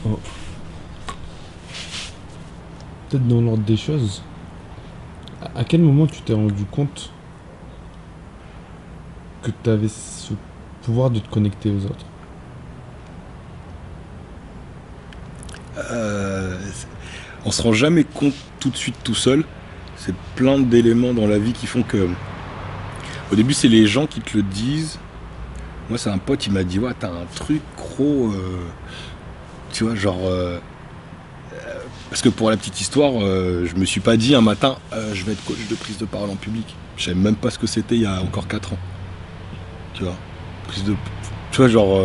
Oh, peut-être dans l'ordre des choses, à quel moment tu t'es rendu compte que tu avais ce pouvoir de te connecter aux autres? Euh, on se rend jamais compte tout de suite tout seul. C'est plein d'éléments dans la vie qui font que. Au début, c'est les gens qui te le disent. Moi, c'est un pote, il m'a dit, ouais, t'as un truc gros. Tu vois, genre. Parce que pour la petite histoire, je me suis pas dit un matin, je vais être coach de prise de parole en public. Je savais même pas ce que c'était il y a encore 4 ans. Tu vois. Prise de. Tu vois, genre.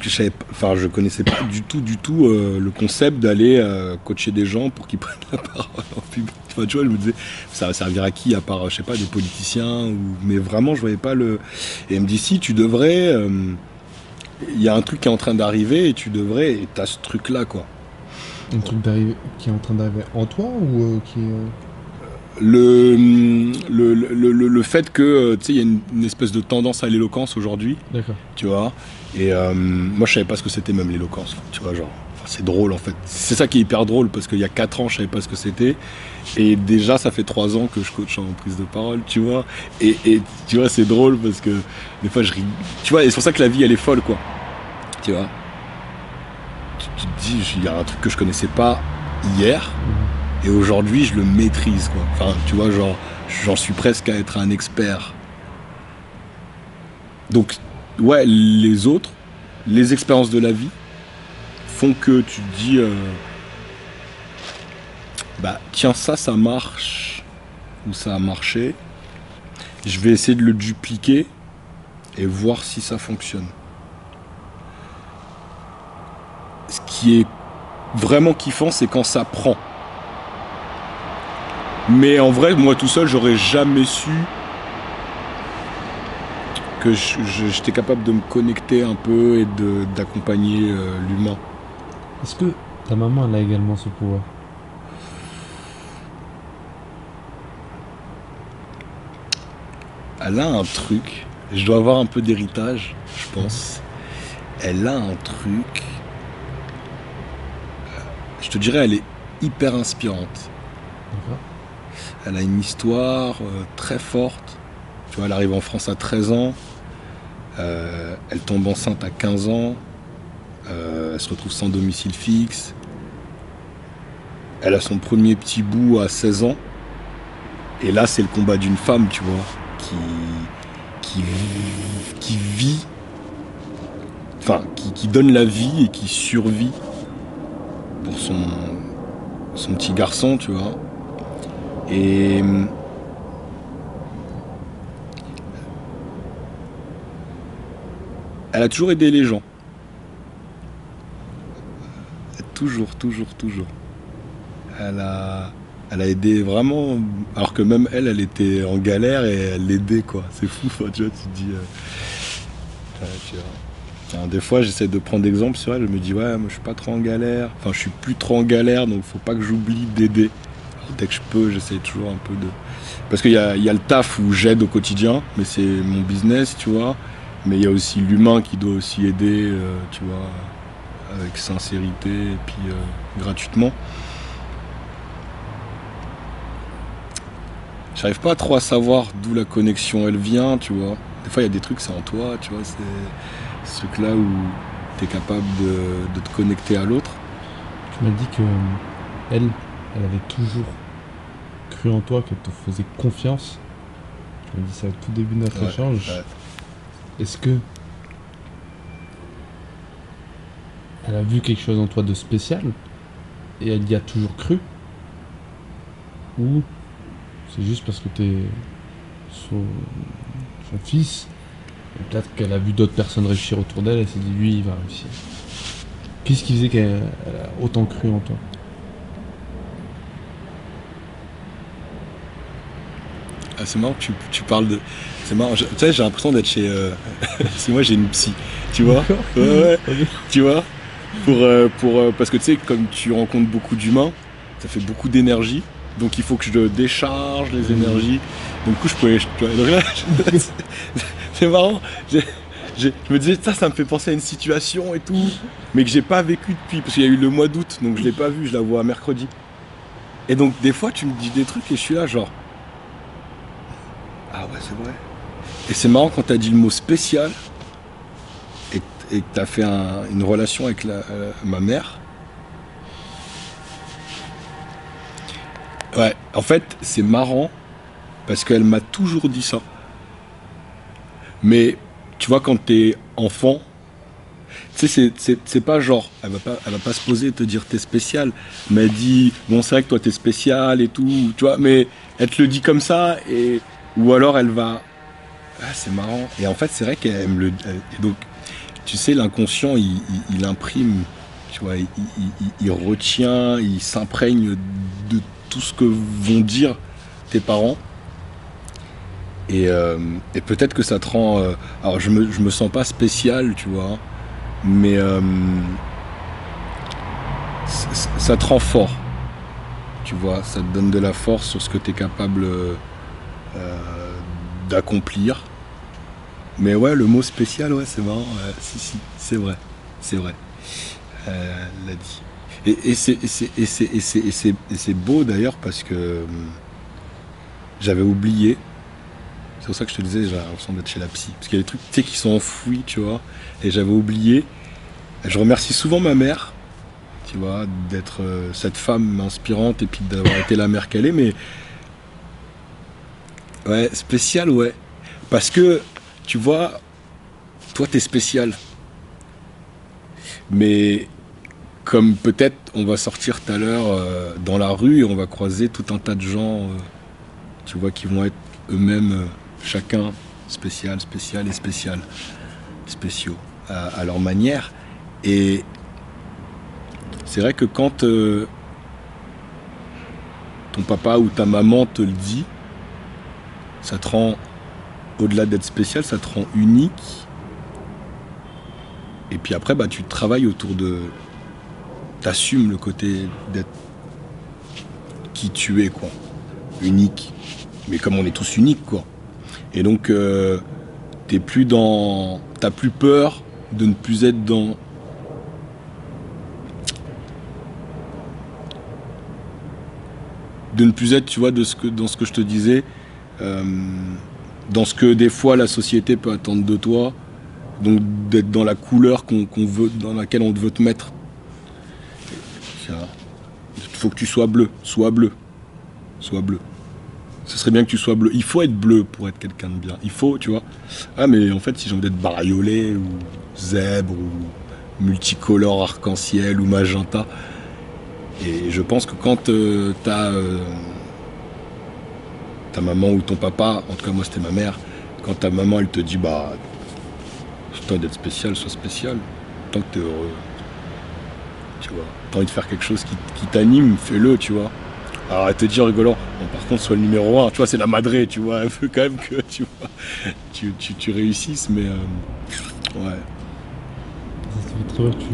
Je savais enfin, je connaissais pas du tout le concept d'aller coacher des gens pour qu'ils prennent la parole en public. Enfin, tu vois, je me disais, ça va servir à qui à part, je sais pas, des politiciens ou... Mais vraiment, je voyais pas le. Et elle me dit, si, tu devrais. Il y a un truc qui est en train d'arriver et tu devrais. Et t'as ce truc-là, quoi. Un truc qui est en train d'arriver en toi ou qui est... Le fait que, tu sais, il y a une espèce de tendance à l'éloquence aujourd'hui, D'accord. tu vois. Et moi, je savais pas ce que c'était même l'éloquence, tu vois, genre. Enfin, c'est drôle en fait. C'est ça qui est hyper drôle parce qu'il y a 4 ans, je savais pas ce que c'était. Et déjà, ça fait 3 ans que je coach en prise de parole, tu vois. Et tu vois, c'est drôle parce que des fois, je ris. Tu vois, et c'est pour ça que la vie, elle est folle, quoi. Tu vois. Tu te dis, il y a un truc que je connaissais pas hier. Mhm. Et aujourd'hui, je le maîtrise, quoi. Enfin, tu vois, genre, j'en suis presque à être un expert. Donc, ouais, les autres, les expériences de la vie font que tu te dis, bah, tiens, ça marche, ou ça a marché. Je vais essayer de le dupliquer et voir si ça fonctionne. Ce qui est vraiment kiffant, c'est quand ça prend. Mais en vrai, moi tout seul, j'aurais jamais su que j'étais capable de me connecter un peu et d'accompagner l'humain. Est-ce que ta maman, elle a également ce pouvoir? Elle a un truc, je dois avoir un peu d'héritage, je pense. Elle a un truc, je te dirais, elle est hyper inspirante. D'accord. Elle a une histoire très forte. Tu vois, elle arrive en France à 13 ans, elle tombe enceinte à 15 ans, elle se retrouve sans domicile fixe. Elle a son premier petit bout à 16 ans. Et là, c'est le combat d'une femme, tu vois, qui, qui vit, enfin, qui donne la vie et qui survit pour son petit garçon, tu vois. Et elle a toujours aidé les gens. Toujours, toujours, toujours. Elle a, elle a aidé vraiment, alors que même elle, elle était en galère et elle l'aidait, quoi. C'est fou, enfin, tu vois, tu te dis. Ouais, tu vois. Enfin, des fois, j'essaie de prendre exemple sur elle, je me dis, ouais, moi je suis pas trop en galère. Enfin, je suis plus trop en galère, donc faut pas que j'oublie d'aider. Alors, dès que je peux, j'essaie toujours un peu de. Parce qu'il y a le taf où j'aide au quotidien, mais c'est mon business, tu vois. Mais il y a aussi l'humain qui doit aussi aider, tu vois, avec sincérité et puis gratuitement. J'arrive pas trop à savoir d'où la connexion elle vient, tu vois. Des fois, il y a des trucs, c'est en toi, tu vois. C'est ce truc-là où tu es capable de te connecter à l'autre. Tu m'as dit que elle, elle avait toujours cru en toi, qu'elle te faisait confiance. Tu m'as dit ça au tout début de notre Ouais, échange. ouais. Est-ce que elle a vu quelque chose en toi de spécial et elle y a toujours cru? Ou c'est juste parce que t'es son, son fils et peut-être qu'elle a vu d'autres personnes réussir autour d'elle et s'est dit lui il va réussir. Qu'est-ce qui faisait qu'elle a autant cru en toi? Ah, c'est marrant que tu parles de. C'est marrant, tu sais, j'ai l'impression d'être chez. C'est moi, j'ai une psy, tu vois. D'accord. Ouais, ouais, Ok. tu vois. Parce que tu sais, comme tu rencontres beaucoup d'humains, ça fait beaucoup d'énergie. Donc il faut que je décharge les énergies. Donc du coup, je pouvais. Tu vois, donc là, c'est marrant. Je me disais, ça me fait penser à une situation et tout, mais que j'ai pas vécu depuis, parce qu'il y a eu le mois d'août, donc je l'ai pas vu, je la vois mercredi. Et donc des fois tu me dis des trucs et je suis là genre, ah ouais c'est vrai. Et c'est marrant quand t'as dit le mot spécial et que t'as fait une relation avec ma mère. Ouais, en fait c'est marrant parce qu'elle m'a toujours dit ça. Mais tu vois, quand t'es enfant, tu sais, c'est pas genre, elle va pas se poser et te dire t'es spécial, mais elle dit, bon, c'est vrai que toi t'es spécial et tout, tu vois, mais elle te le dit comme ça, ou alors elle va, ah, c'est marrant. Et en fait, c'est vrai qu'elle me le, et donc, tu sais, l'inconscient, il imprime, tu vois, il retient, il s'imprègne de tout ce que vont dire tes parents. Et peut-être que ça te rend. Alors je me sens pas spécial, tu vois, mais ça te rend fort, tu vois, ça te donne de la force sur ce que tu es capable d'accomplir. Mais ouais, le mot spécial, ouais, c'est marrant, ouais, si, c'est vrai, c'est vrai, l'a dit. Et c'est beau d'ailleurs parce que j'avais oublié. C'est pour ça que je te disais, j'ai l'impression d'être chez la psy. Parce qu'il y a des trucs, tu sais, qui sont enfouis, tu vois. Et j'avais oublié. Et je remercie souvent ma mère, tu vois, d'être cette femme inspirante et puis d'avoir été la mère qu'elle est. Mais ouais, spécial, ouais. Parce que, tu vois, toi, t'es spécial. Mais comme peut-être on va sortir tout à l'heure dans la rue et on va croiser tout un tas de gens, tu vois, qui vont être eux-mêmes, chacun spécial, spéciaux à leur manière. Et c'est vrai que quand ton papa ou ta maman te le dit, ça te rend, au-delà d'être spécial, ça te rend unique. Et puis après, bah, tu travailles autour de... T'assumes le côté d'être qui tu es, quoi. Unique. Mais comme on est tous uniques, quoi. Et donc, t'es plus dans... T'as plus peur de ne plus être dans... De ne plus être, tu vois, dans ce que je te disais, dans ce que des fois la société peut attendre de toi, donc d'être dans la couleur qu'on veut, dans laquelle on veut te mettre. Il faut que tu sois bleu, sois bleu, sois bleu. Ce serait bien que tu sois bleu. Il faut être bleu pour être quelqu'un de bien. Il faut, tu vois. Ah, mais en fait, si j'ai envie d'être bariolé, ou zèbre, ou multicolore, arc-en-ciel, ou magenta, et je pense que quand t'as ta maman ou ton papa, en tout cas moi c'était ma mère, quand ta maman elle te dit bah toi d'être spécial, sois spécial, tant que t'es heureux, tu vois, t'as envie de faire quelque chose qui t'anime, fais-le, tu vois. Alors elle te dit en rigolant, bon, par contre sois le numéro 1, tu vois, c'est la madrée, tu vois, elle veut quand même que tu vois, tu réussisses, mais ouais. Ça fait très bien que